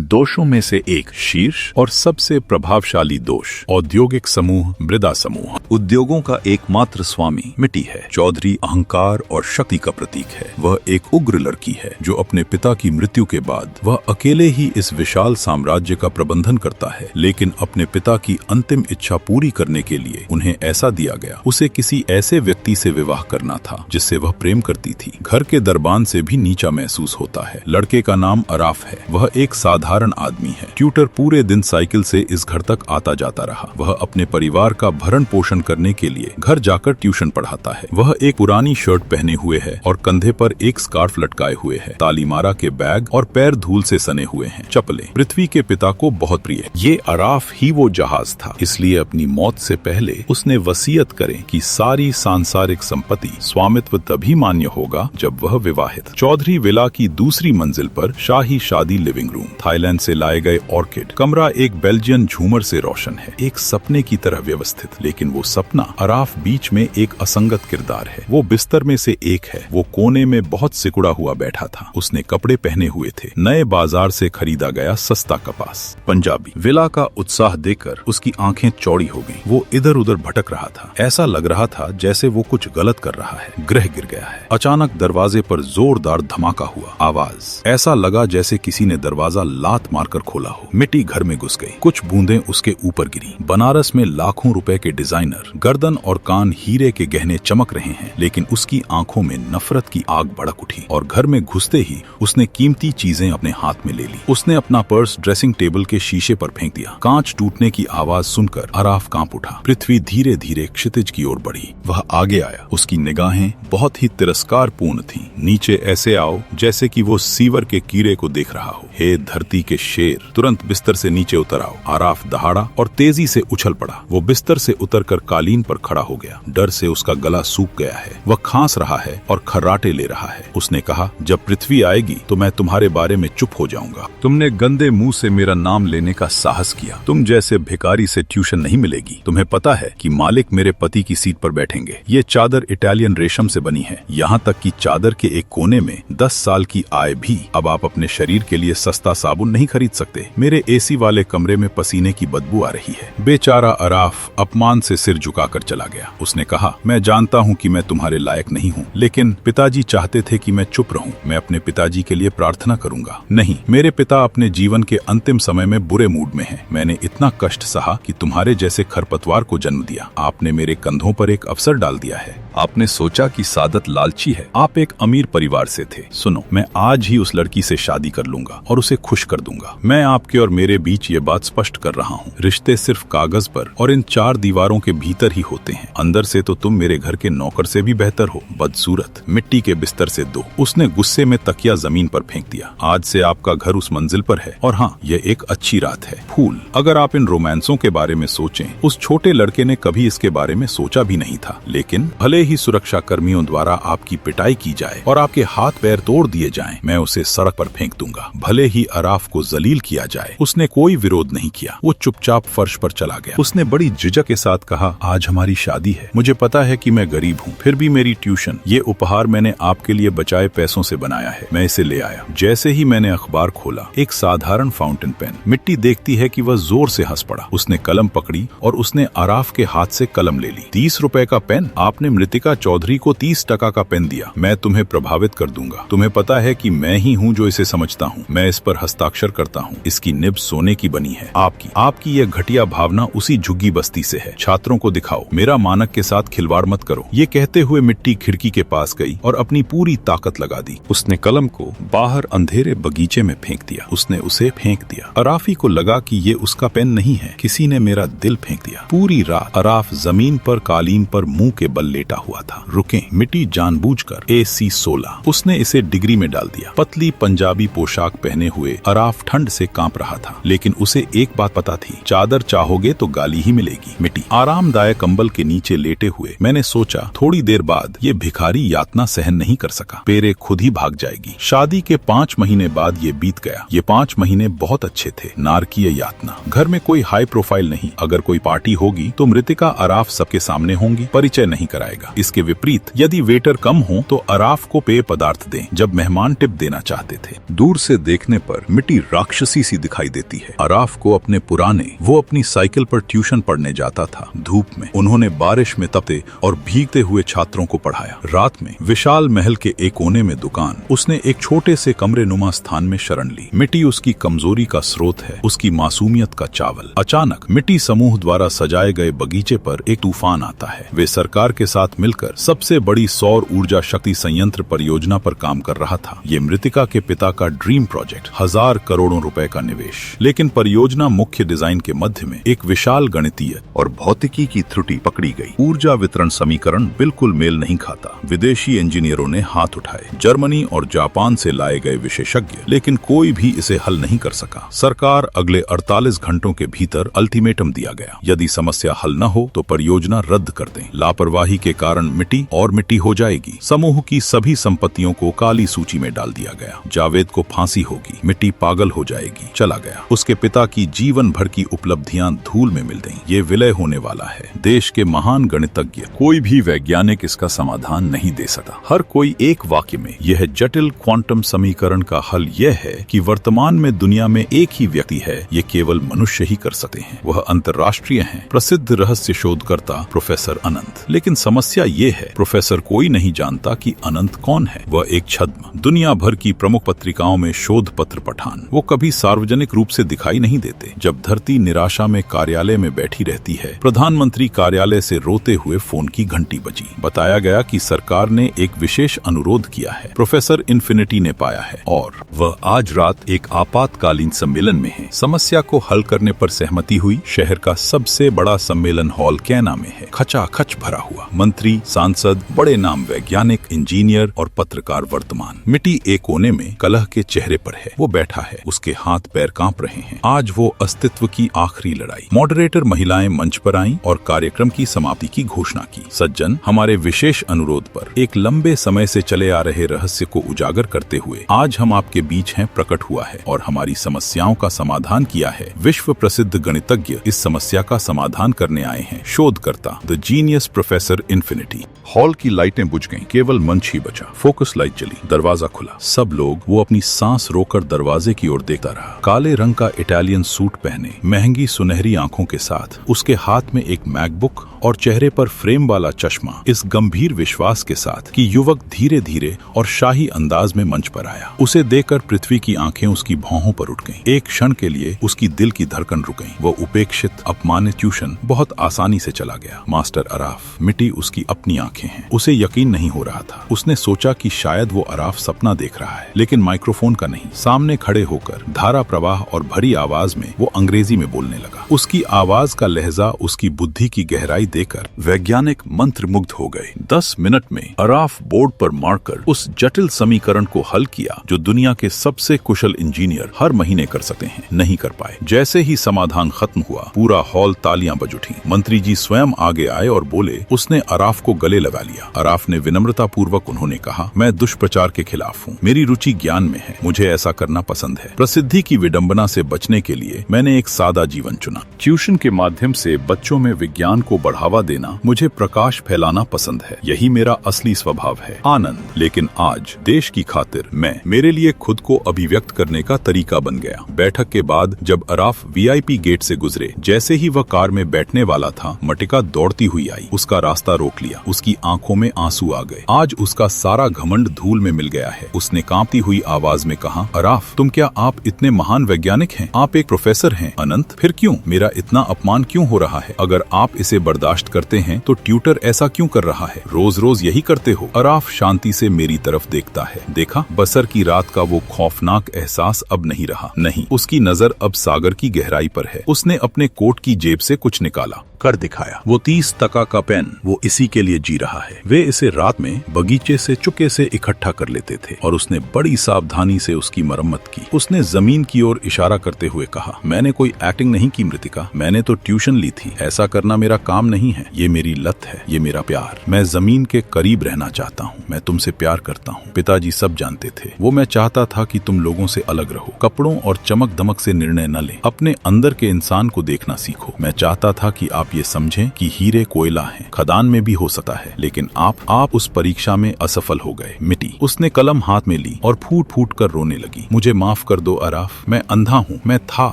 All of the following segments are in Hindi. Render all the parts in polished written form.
दोषों में से एक शीर्ष और सबसे प्रभावशाली दोष औद्योगिक समूह मृदा समूह। उद्योगों का एकमात्र स्वामी मिट्टी है। चौधरी अहंकार और शक्ति का प्रतीक है। वह एक उग्र लड़की है जो अपने पिता की मृत्यु के बाद वह अकेले ही इस विशाल साम्राज्य का प्रबंधन करता है, लेकिन अपने पिता की अंतिम इच्छा पूरी करने के लिए उन्हें ऐसा दिया गया। उसे किसी ऐसे व्यक्ति से विवाह करना था जिससे वह प्रेम करती थी। घर के दरबान से भी नीचा महसूस होता है। लड़के का नाम अराफ है। वह एक साधारण आदमी है। ट्यूटर पूरे दिन साइकिल से इस घर तक आता जाता रहा। वह अपने परिवार का भरण पोषण करने के लिए घर जाकर ट्यूशन पढ़ाता है। वह एक पुरानी शर्ट पहने हुए है और कंधे पर एक स्कार्फ लटकाए हुए है। तालीमारा के बैग और पैर धूल से सने हुए हैं। चप्पलें पृथ्वी के पिता को बहुत प्रिय। ये अराफ ही वो जहाज था, इसलिए अपनी मौत से पहले उसने वसीयत करें कि सारी सांसारिक संपत्ति स्वामित्व तभी मान्य होगा जब वह विवाहित। चौधरी विला की दूसरी मंजिल पर शाही शादी लिविंग रूम, थाईलैंड से लाए गए ऑर्किड। कमरा एक बेल्जियन झूमर से रोशन है, एक सपने की तरह व्यवस्थित। लेकिन वो सपना अराफ बीच में एक असंगत किरदार है। वो बिस्तर में से एक है। वो कोने में बहुत सिकुड़ा हुआ बैठा था। उसने कपड़े पहने हुए थे, नए बाजार से खरीदा गया सस्ता कपास, पंजाबी। विला का उत्साह देखकर उसकी आंखें चौड़ी हो गईं। वो इधर उधर भटक रहा था। ऐसा लग रहा था जैसे वो कुछ गलत कर रहा है। ग्रह गिर गया है। अचानक दरवाजे पर जोरदार धमाका हुआ। आवाज ऐसा लगा जैसे किसी ने दरवाजा लात मारकर खोला हो। मिट्टी घर में घुस गई। कुछ बूंदें उसके ऊपर गिरी। बनारस में लाखों रुपए के डिजाइनर, गर्दन और कान हीरे के गहने चमक रहे हैं, लेकिन उसकी आंखों में नफरत की आग भड़क उठी और घर में घुसते ही उसने कीमती चीजें अपने हाथ में ले ली। उसने अपना पर्स ड्रेसिंग टेबल के शीशे पर फेंक दिया। कांच टूटने की आवाज सुनकर अराफ कांप उठा। पृथ्वी धीरे धीरे क्षितिज की ओर बढ़ी। वह आगे आया। उसकी निगाहें बहुत ही तिरस्कारपूर्ण थीं। नीचे ऐसे आओ जैसे कि वो सीवर के कीड़े को देख रहा हो। हे धरती के शेर, तुरंत बिस्तर से नीचे उतर आओ। अराफ दहाड़ा और तेजी से उछल पड़ा। वो बिस्तर से उतरकर कालीन पर खड़ा हो गया। डर से उसका गला सूख गया है। वह खांस रहा है और खर्राटे ले रहा है। उसने कहा, जब पृथ्वी आएगी तो मैं तुम्हारे बारे में चुप हो जाऊंगा। तुमने गंदे मुंह से मेरा नाम लेने का साहस किया। तुम जैसे भिखारी से ट्यूशन नहीं मिलेगी। तुम्हें पता है कि मालिक मेरे पति की सीट पर बैठेंगे। ये चादर इटालियन रेशम से बनी है। यहाँ तक कि चादर के एक कोने में 10 साल की आय भी। अब आप अपने शरीर के लिए सस्ता साबुन नहीं खरीद सकते। मेरे एसी वाले कमरे में पसीने की बदबू आ रही है। बेचारा अराफ अपमान से सिर झुकाकर चला गया। उसने कहा, मैं जानता हूँ कि मैं तुम्हारे लायक नहीं हूँ, लेकिन पिताजी चाहते थे कि मैं चुप रहूं। मैं अपने पिताजी के लिए प्रार्थना करूंगा। नहीं, मेरे पिता अपने जीवन के अंतिम समय में बुरे मूड में हैं। मैंने इतना कष्ट सहा कि तुम्हारे जैसे खरपतवार को जन्म दिया। आपने मेरे कंधों पर एक अवसर डाल दिया है। आपने सोचा कि सादत लालची है। आप एक अमीर परिवार से थे। सुनो, मैं आज ही उस लड़की से शादी कर लूंगा और उसे खुश कर दूंगा। मैं आपके और मेरे बीच ये बात स्पष्ट कर रहा हूँ। रिश्ते सिर्फ कागज पर और इन 4 दीवारों के भीतर ही होते हैं। अंदर से तो तुम मेरे घर के नौकर से भी बेहतर हो। बदसूरत, मिट्टी के बिस्तर से दो। उसने गुस्से में तकिया जमीन पर फेंक दिया। आज से आपका घर उस मंजिल पर है। और हाँ, यह एक अच्छी रात है। फूल, अगर आप इन रोमांसों के बारे में सोचें, उस छोटे लड़के ने कभी इसके बारे में सोचा भी नहीं था। लेकिन भले ही सुरक्षा कर्मियों द्वारा आपकी पिटाई की जाए और आपके हाथ पैर तोड़ दिए जाएं, मैं उसे सड़क पर फेंक दूंगा। भले ही अराफ को जलील किया जाए। उसने कोई विरोध नहीं किया। वो चुपचाप फर्श पर चला गया। उसने बड़ी झिझक के साथ कहा, आज हमारी शादी है। मुझे पता है कि मैं गरीब हूँ, फिर भी मेरी ट्यूशन, ये उपहार मैंने आपके लिए बचाए पैसों से बनाया है। मैं इसे ले आया। जैसे ही मैंने अखबार खोला, एक साधारण फाउंटेन पेन। मिट्टी देखती है कि वह जोर से हंस पड़ा। उसने कलम पकड़ी और उसने अराफ के हाथ से कलम ले ली। 30 रुपए का पेन? आपने मृतिका चौधरी को 30 टका का पेन दिया। मैं तुम्हें प्रभावित कर दूंगा। तुम्हें पता है कि मैं ही हूँ जो इसे समझता हूँ। मैं इस पर हस्ताक्षर करता हूँ। इसकी निब सोने की बनी है। आपकी यह घटिया भावना उसी झुग्गी बस्ती से है। छात्रों को दिखाओ। मेरा मानक के साथ खिलवाड़ मत करो। ये कहते हुए मिट्टी खिड़की के पास गई और अपनी पूरी ताकत लगा दी। उसने कलम को बाहर अंधेरे बगीचे में फेंक दिया। उसने उसे फेंक दिया। अराफी को लगा कि ये उसका पेन नहीं है, किसी ने मेरा दिल फेंक दिया। पूरी रात अराफ जमीन पर कालीन पर मुंह के बल लेटा हुआ था। रुके, मिट्टी जानबूझकर AC 16। उसने इसे डिग्री में डाल दिया। पतली पंजाबी पोशाक पहने हुए अराफ ठंड से कांप रहा था, लेकिन उसे एक बात पता थी, चादर चाहोगे तो गाली ही मिलेगी। मिट्टी आरामदायक कंबल के नीचे लेटे हुए मैंने सोचा, थोड़ी देर बाद ये भिखारी यातना सहन नहीं कर सका। पेरे खुद ही भाग जाएगी। शादी के 5 महीने बाद ये बीत गया। ये 5 महीने बहुत अच्छे थे। नारकीय यातना। घर में कोई हाई प्रोफाइल नहीं। अगर कोई पार्टी होगी तो मृतिका अराफ सबके सामने होंगी, परिचय नहीं कराएगा। इसके विपरीत यदि वेटर कम हो तो अराफ को पेय पदार्थ दें जब मेहमान टिप देना चाहते थे। दूर से देखने पर मिट्टी मिट्टी राक्षसी सी दिखाई देती है। अराफ को अपने पुराने वो अपनी साइकिल पर ट्यूशन पढ़ने जाता था। धूप में उन्होंने बारिश में तपते और भीगते हुए छात्रों को पढ़ाया। रात में विशाल महल के एक कोने में दुकान, उसने एक छोटे से कमरे नुमा स्थान में शरण ली। मिट्टी उसकी कमजोरी का स्रोत है, उसकी मासूमियत का चावल। अचानक मिट्टी समूह द्वारा सजाए गए बगीचे पर एक तूफान आता है। वे सरकार के साथ मिलकर सबसे बड़ी सौर ऊर्जा शक्ति संयंत्र परियोजना पर काम कर रहा था। ये मृतिका के पिता का ड्रीम प्रोजेक्ट, 1000 करोड़ों रुपए का निवेश। लेकिन परियोजना मुख्य डिजाइन के मध्य में एक विशाल गणितीय और भौतिकी की त्रुटि पकड़ी गई। ऊर्जा वितरण समीकरण बिल्कुल मेल नहीं खाता। विदेशी इंजीनियरों ने हाथ उठाए, जर्मनी और जापान से लाए गए विशेषज्ञ, लेकिन कोई भी इसे हल नहीं कर सका। सरकार अगले 48 घंटों के भीतर अल्टीमेटम दिया गया, यदि समस्या हल न हो तो परियोजना रद्द कर दें। लापरवाही के कारण मिट्टी हो जाएगी। समूह की सभी संपत्तियों को काली सूची में डाल दिया गया। जावेद को फांसी होगी, मिट्टी पागल हो जाएगी। चला गया। उसके पिता की जीवन भर की उपलब्धियां धूल में मिल गईं। ये विलय होने वाला है। देश के महान गणितज्ञ, कोई भी वैज्ञानिक इसका समाधान नहीं दे सका। हर कोई एक वाक्य में यह जटिल क्वांटम समीकरण का हल यह है कि वर्तमान में दुनिया में एक ही व्यक्ति है, ये केवल मनुष्य ही कर सकते हैं। वह अंतर्राष्ट्रीय हैं, प्रसिद्ध रहस्य शोधकर्ता प्रोफेसर अनंत। लेकिन समस्या ये है, प्रोफेसर कोई नहीं जानता कि अनंत कौन है। वह एक छद्म, दुनिया भर की प्रमुख पत्रिकाओं में शोध पत्र पठान। वो कभी सार्वजनिक रूप से दिखाई नहीं देते। जब धरती निराशा में कार्यालय में बैठी रहती है, प्रधानमंत्री कार्यालय से रोते हुए फोन की घंटी बजी। बताया गया कि सरकार ने एक विशेष अनुरोध किया है, प्रोफेसर इन्फिनिटी ने पाया है और वह आज रात एक आपातकालीन सम्मेलन में है। समस्या को हल करने पर सहमति हुई। शहर का सबसे बड़ा सम्मेलन हॉल कैना में है, खचाखच भरा हुआ। मंत्री, सांसद, बड़े नाम वैज्ञानिक, इंजीनियर और पत्रकार वर्तमान। मिट्टी एक कोने में कलह के चेहरे पर है। वो बैठा है, उसके हाथ पैर कांप रहे हैं। आज वो अस्तित्व की आखिरी लड़ाई। मॉडरेटर महिलाएं मंच पर आईं और कार्यक्रम की समाप्ति की घोषणा की। सज्जन, हमारे विशेष अनुरोध पर एक लंबे समय से चले आ रहे रहस्य को उजागर करते हुए आज हम आपके बीच हैं प्रकट हुआ है और हमारी समस्याओं का समाधान किया है। विश्व प्रसिद्ध गणितज्ञ इस समस्या का समाधान करने आए हैं। शोधकर्ता the genius professor infinity. Hall की लाइटें बुझ गईं, केवल मंच ही बचा। फोकस लाइट जली, दरवाजा खुला। सब लोग, वो अपनी सांस रोककर दरवाजे की ओर देखता रहा। काले रंग का इटालियन सूट पहने, महंगी सुनहरी आंखों के साथ, उसके हाथ में एक मैकबुक और चेहरे पर फ्रेम वाला चश्मा, इस गंभीर विश्वास के साथ कि युवक धीरे धीरे और शाही अंदाज में मंच पर आया। उसे देखकर पृथ्वी की आंखें उसकी भौहों पर उठ गईं। एक क्षण के लिए उसकी दिल की धड़कन रुक गई। वो उपेक्षित, अपमानित ट्यूशन बहुत आसानी से चला गया। मास्टर अराफ। मिट्टी उसकी अपनी आंखें हैं। उसे यकीन नहीं हो रहा था। उसने सोचा कि शायद वो अराफ सपना देख रहा है, लेकिन माइक्रोफोन का नहीं। सामने खड़े होकर धारा प्रवाह और भरी आवाज में वो अंग्रेजी में बोलने लगा। उसकी आवाज का लहजा, उसकी बुद्धि की गहराई देकर वैज्ञानिक मंत्रमुग्ध हो गए। 10 मिनट में अराफ बोर्ड पर मारकर उस जटिल समीकरण को हल किया जो दुनिया के सबसे कुशल इंजीनियर हर महीने कर सकते हैं, नहीं कर पाए। जैसे ही समाधान खत्म हुआ, पूरा हॉल तालियां बज उठी। मंत्री जी स्वयं आगे आए और बोले। उसने अराफ को गले लगा लिया। अराफ ने विनम्रता पूर्वक उन्होंने कहा, मैं दुष्प्रचार के खिलाफ हूँ। मेरी रुचि ज्ञान में है, मुझे ऐसा करना पसंद है। प्रसिद्धि की विडंबना से बचने के लिए मैंने एक सादा जीवन चुना। ट्यूशन के माध्यम से बच्चों में विज्ञान को बढ़ावा देना, मुझे प्रकाश फैलाना पसंद है। यही मेरा असली स्वभाव है, आनंद। लेकिन आज देश की खातिर मैं, मेरे लिए खुद को अभिव्यक्त करने का तरीका बन गया। बैठक के बाद जब अराफ वीआईपी गेट से गुजरे, जैसे ही वह कार में बैठने वाला था, मटिका दौड़ती हुई आई, उसका रास्ता रोक लिया। उसकी आंखों में आंसू आ गए। आज उसका सारा घमंड धूल में मिल गया है। उसने कांपती हुई आवाज में कहा, अराफ, तुम क्या आप इतने महान वैज्ञानिक हैं? आप एक प्रोफेसर हैं। अनंत, फिर क्यों? मेरा इतना अपमान क्यों हो रहा है? अगर आप इसे बर्दाश्त करते हैं तो ट्यूटर ऐसा क्यों कर रहा है? रोज रोज यही करते हो। अराफ शांति से मेरी तरफ देखता है। देखा, बसर की रात का वो खौफनाक एहसास अब नहीं रहा। नहीं, उसकी नजर अब सागर की गहराई पर है। उसने अपने कोट की जेब से कुछ निकाला, कर दिखाया। वो 30 टका का पेन, वो इसी के लिए जी रहा है। वे इसे रात में बगीचे से चुपके से इकट्ठा कर लेते थे और उसने बड़ी सावधानी से उसकी मरम्मत की। उसने जमीन की ओर इशारा करते हुए कहा, मैंने कोई एक्टिंग नहीं की मृतिका, मैंने तो ट्यूशन ली थी। ऐसा करना मेरा काम नहीं नहीं है, ये मेरी लत है, ये मेरा प्यार। मैं जमीन के करीब रहना चाहता हूँ, मैं तुमसे प्यार करता हूँ। पिताजी सब जानते थे। वो मैं चाहता था कि तुम लोगों से अलग रहो, कपड़ों और चमक दमक से निर्णय न ले, अपने अंदर के इंसान को देखना सीखो। मैं चाहता था कि आप ये समझें कि हीरे कोयला हैं, खदान में भी हो सकता है, लेकिन आप उस परीक्षा में असफल हो गए। मिटी। उसने कलम हाथ में ली और फूट फूट कर रोने लगी। मुझे माफ कर दो अराफ, मैं अंधा हूँ, मैं था,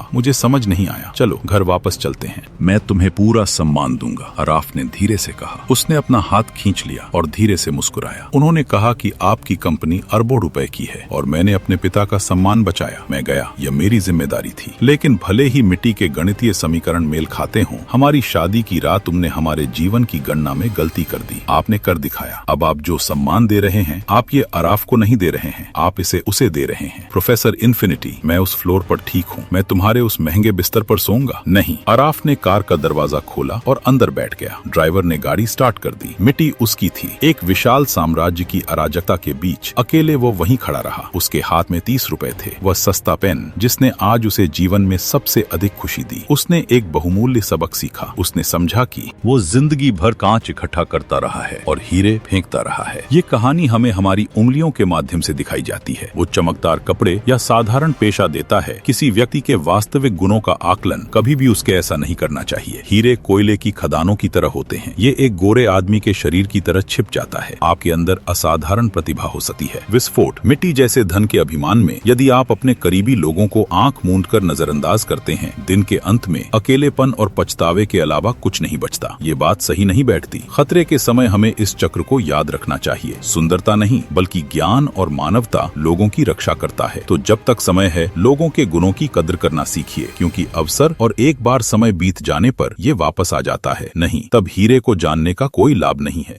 मुझे समझ नहीं आया। चलो घर वापस चलते हैं, मैं तुम्हें पूरा सम्मान दूंगा, अराफ ने धीरे से कहा। उसने अपना हाथ खींच लिया और धीरे से मुस्कुराया। उन्होंने कहा कि आपकी कंपनी अरबों रुपए की है और मैंने अपने पिता का सम्मान बचाया। मैं गया, यह मेरी जिम्मेदारी थी। लेकिन भले ही मिट्टी के गणितीय समीकरण मेल खाते हों, हमारी शादी की रात तुमने हमारे जीवन की गणना में गलती कर दी। आपने कर दिखाया। अब आप जो सम्मान दे रहे हैं, आप ये अराफ को नहीं दे रहे हैं, आप इसे उसे दे रहे हैं। प्रोफेसर इन्फिनिटी, मैं उस फ्लोर पर ठीक हूँ, मैं तुम्हारे उस महंगे बिस्तर पर सोऊंगा नहीं। अराफ ने कार का दरवाजा खोला और अंदर बैठ गया। ड्राइवर ने गाड़ी स्टार्ट कर दी। मिट्टी उसकी थी। एक विशाल साम्राज्य की अराजकता के बीच अकेले वो वहीं खड़ा रहा। उसके हाथ में 30 रुपए थे, वह सस्ता पेन जिसने आज उसे जीवन में सबसे अधिक खुशी दी। उसने एक बहुमूल्य सबक सीखा। उसने समझा कि वो जिंदगी भर कांच इकट्ठा करता रहा है और हीरे फेंकता रहा है। ये कहानी हमें हमारी उंगलियों के माध्यम से दिखाई जाती है। वो चमकदार कपड़े या साधारण पेशा देता है, किसी व्यक्ति के वास्तविक गुणों का आकलन कभी भी उसके ऐसा नहीं करना चाहिए। हीरे कोयले की खदानों की तरह होते हैं। ये एक गोरे आदमी के शरीर की तरह छिप जाता है। आपके अंदर असाधारण प्रतिभा हो सकती है। विस्फोट। मिट्टी जैसे धन के अभिमान में यदि आप अपने करीबी लोगों को आंख मूंद कर नजरअंदाज करते हैं, दिन के अंत में अकेलेपन और पछतावे के अलावा कुछ नहीं बचता। ये बात सही नहीं बैठती। खतरे के समय हमें इस चक्र को याद रखना चाहिए। सुंदरता नहीं बल्कि ज्ञान और मानवता लोगों की रक्षा करता है। तो जब तक समय है, लोगों के गुणों की कद्र करना सीखिए, क्योंकि अवसर और एक बार समय बीत जाने पर ये वापस आ जाता है। नहीं, तब हीरे को जानने का कोई लाभ नहीं है।